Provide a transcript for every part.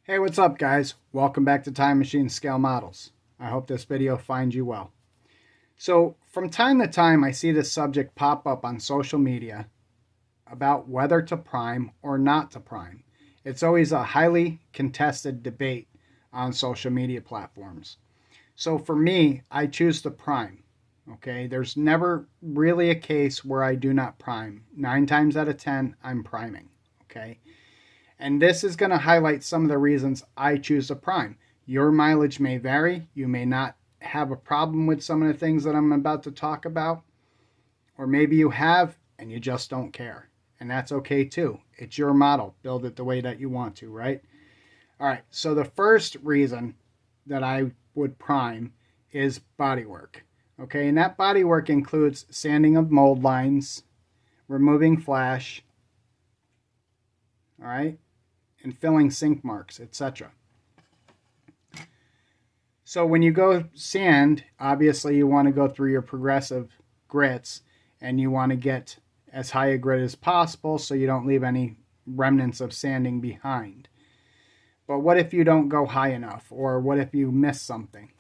Hey, what's up guys? Welcome back to Time Machine Scale Models. I hope this video finds you well. So from time to time I see this subject pop up on social media about whether to prime or not to prime. It's always a highly contested debate on social media platforms. So for me, I choose to prime. Okay, there's never really a case where I do not prime. 9 times out of 10, I'm priming. Okay. And this is going to highlight some of the reasons I choose to prime. Your mileage may vary. You may not have a problem with some of the things that I'm about to talk about. Or maybe you have and you just don't care. And that's okay too. It's your model. Build it the way that you want to, right? All right, so the first reason that I would prime is bodywork. Okay, and that bodywork includes sanding of mold lines, removing flash, all right, and filling sink marks, etc. So when you go sand, obviously you want to go through your progressive grits and you want to get as high a grit as possible so you don't leave any remnants of sanding behind. But what if you don't go high enough, or what if you miss something?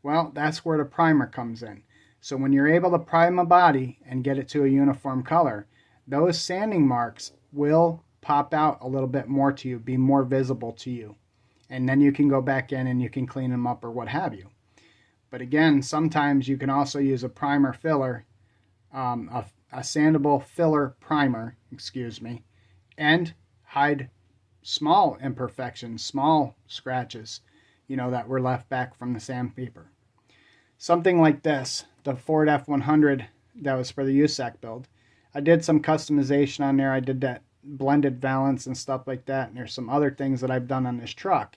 Well, that's where the primer comes in. So when you're able to prime a body and get it to a uniform color, those sanding marks will pop out a little bit more to you, be more visible to you. And then you can go back in and you can clean them up or what have you. But again, sometimes you can also use a primer filler, a sandable filler primer, and hide small imperfections, small scratches, that were left back from the sandpaper. Something like this, the Ford F100 that was for the USAC build. I did some customization on there. I did that blended valance and stuff like that, and there's some other things that I've done on this truck.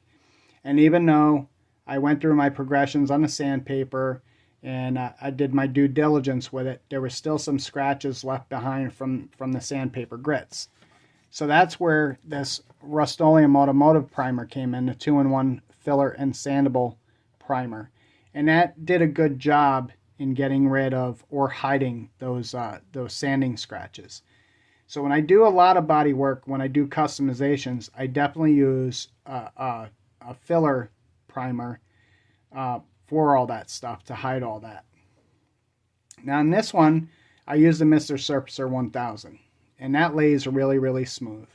And even though I went through my progressions on the sandpaper and I did my due diligence with it, there were still some scratches left behind from the sandpaper grits. So that's where this Rust-Oleum Automotive primer came in, the 2-in-1 filler and sandable primer. And that did a good job in getting rid of or hiding those sanding scratches. So when I do a lot of body work, when I do customizations, I definitely use a filler primer for all that stuff to hide all that. Now in this one, I use the Mr. Surfacer 1000. And that lays really, really smooth.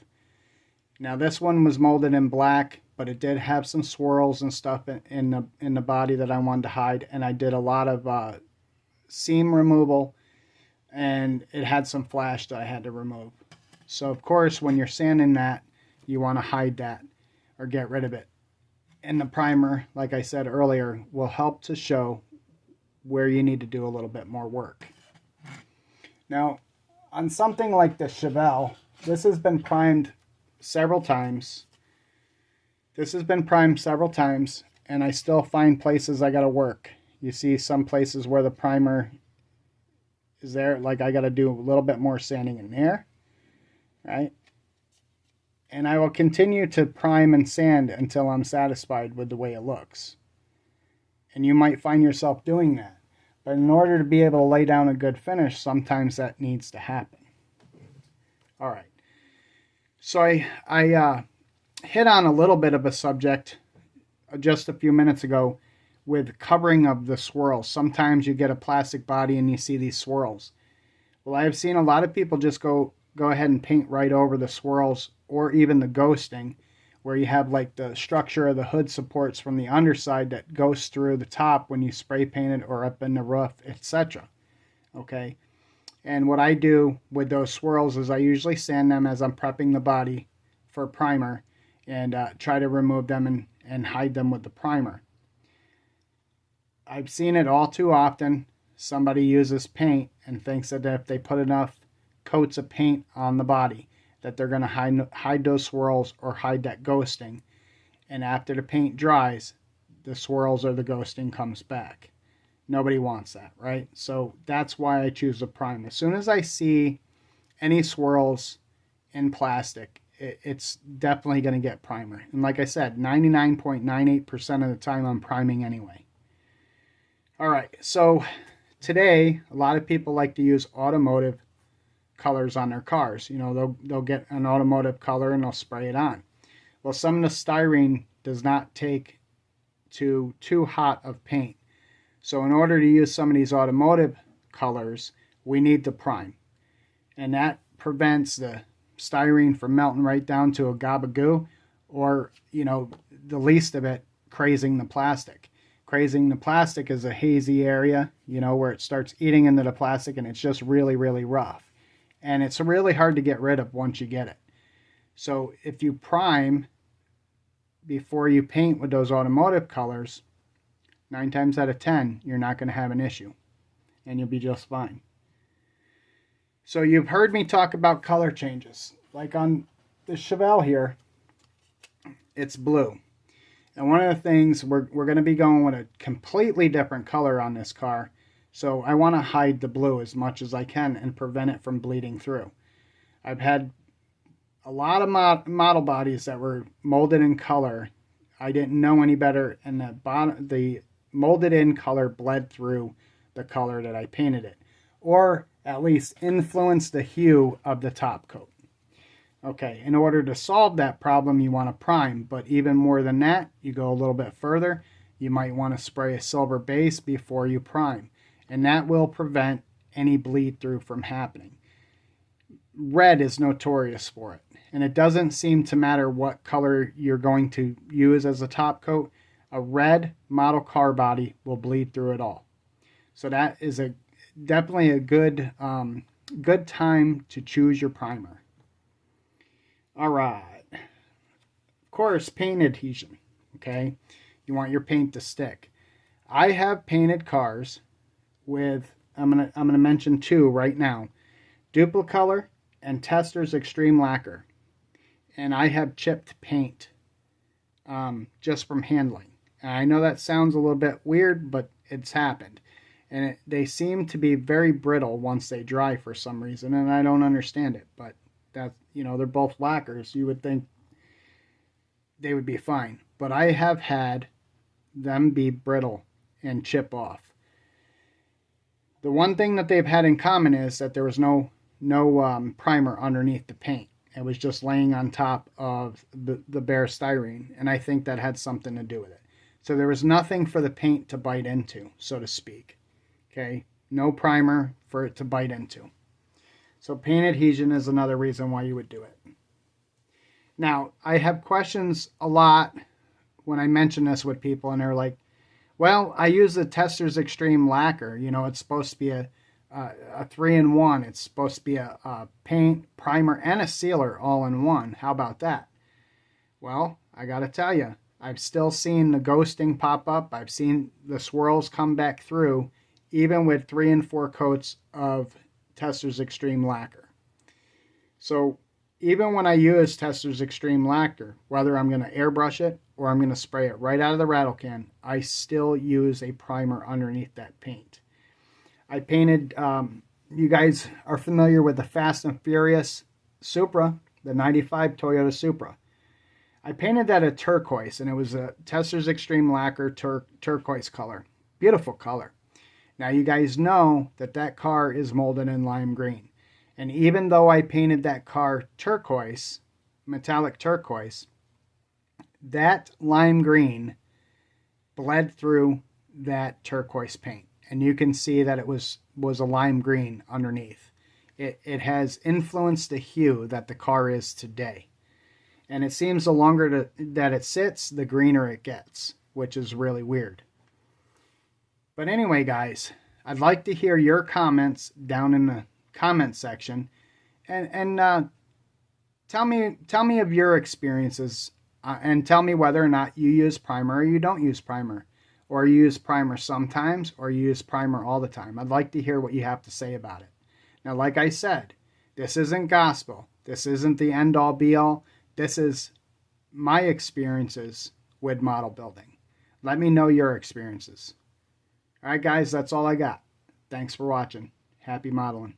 Now this one was molded in black, but it did have some swirls and stuff in the body that I wanted to hide. And I did a lot of seam removal, and it had some flash that I had to remove. So of course, when you're sanding that, you want to hide that or get rid of it. And the primer, like I said earlier, will help to show where you need to do a little bit more work. Now, on something like the Chevelle, this has been primed several times. And I still find places I gotta work. You see some places where the primer is there, like I gotta do a little bit more sanding in there, right? And I will continue to prime and sand until I'm satisfied with the way it looks. And you might find yourself doing that. But in order to be able to lay down a good finish, sometimes that needs to happen. All right. So I hit on a little bit of a subject just a few minutes ago with covering of the swirls. Sometimes you get a plastic body and you see these swirls. Well, I've seen a lot of people just go ahead and paint right over the swirls, or even the ghosting, where you have like the structure of the hood supports from the underside that goes through the top when you spray paint it, or up in the roof, etc. Okay, and what I do with those swirls is I usually sand them as I'm prepping the body for primer, and try to remove them and hide them with the primer. I've seen it all too often. Somebody uses paint and thinks that if they put enough coats of paint on the body, that they're going to hide those swirls or hide that ghosting. And after the paint dries, the swirls or the ghosting comes back. Nobody wants that, right? So that's why I choose to prime. As soon as I see any swirls in plastic, it's definitely going to get primer. And like I said, 99.98% of the time I'm priming anyway. All right, so today a lot of people like to use automotive colors on their cars. They'll get an automotive color and they'll spray it on. Well, some of the styrene does not take to too hot of paint. So in order to use some of these automotive colors, we need to prime. And that prevents the styrene from melting right down to a gob of goo, or, you know, the least of it, crazing the plastic. Crazing the plastic is a hazy area, you know, where it starts eating into the plastic and it's just really, really rough. And it's really hard to get rid of once you get it. So if you prime before you paint with those automotive colors, 9 times out of 10, you're not going to have an issue. And you'll be just fine. So you've heard me talk about color changes. Like on the Chevelle here, it's blue. And one of the things, we're going to be going with a completely different color on this car. So I want to hide the blue as much as I can and prevent it from bleeding through. I've had a lot of model bodies that were molded in color. I didn't know any better, and the molded in color bled through the color that I painted it, or at least influenced the hue of the top coat. Okay, in order to solve that problem, you want to prime, but even more than that, you go a little bit further, you might want to spray a silver base before you prime, and that will prevent any bleed through from happening. Red is notorious for it, and it doesn't seem to matter what color you're going to use as a top coat. A red model car body will bleed through it all. So that is definitely a good time to choose your primer. All right. Of course, paint adhesion. Okay, you want your paint to stick. I have painted cars with, I'm gonna mention 2 right now: Duplicolor and Tester's Extreme Lacquer. And I have chipped paint just from handling. And I know that sounds a little bit weird, but it's happened. And they seem to be very brittle once they dry for some reason, and I don't understand it. But that, you know, they're both lacquers. You would think they would be fine. But I have had them be brittle and chip off. The one thing that they've had in common is that there was no primer underneath the paint. It was just laying on top of the bare styrene, and I think that had something to do with it. So there was nothing for the paint to bite into, so to speak. Okay, no primer for it to bite into. So paint adhesion is another reason why you would do it. Now, I have questions a lot when I mention this with people, and they're like, well, I use the Tester's Extreme Lacquer. You know, it's supposed to be a 3-in-1. It's supposed to be a paint, primer, and a sealer all in one. How about that? Well, I got to tell you, I've still seen the ghosting pop up. I've seen the swirls come back through, even with 3 and 4 coats of Tester's Extreme Lacquer. So even when I use Tester's Extreme Lacquer, whether I'm going to airbrush it or I'm going to spray it right out of the rattle can, I still use a primer underneath that paint. I painted, you guys are familiar with the Fast and Furious Supra, the 95 Toyota Supra. I painted that a turquoise, and it was a Tester's Extreme Lacquer turquoise color. Beautiful color. Now you guys know that car is molded in lime green. And even though I painted that car turquoise, metallic turquoise, that lime green bled through that turquoise paint. And you can see that it was a lime green underneath. It has influenced the hue that the car is today. And it seems the longer that it sits, the greener it gets, which is really weird. But anyway, guys, I'd like to hear your comments down in the comment section, and tell me of your experiences, and tell me whether or not you use primer or you don't use primer, or you use primer sometimes, or you use primer all the time. I'd like to hear what you have to say about it. Now, like I said, this isn't gospel. This isn't the end-all be-all. This is my experiences with model building. Let me know your experiences. All right, guys, that's all I got. Thanks for watching. Happy modeling.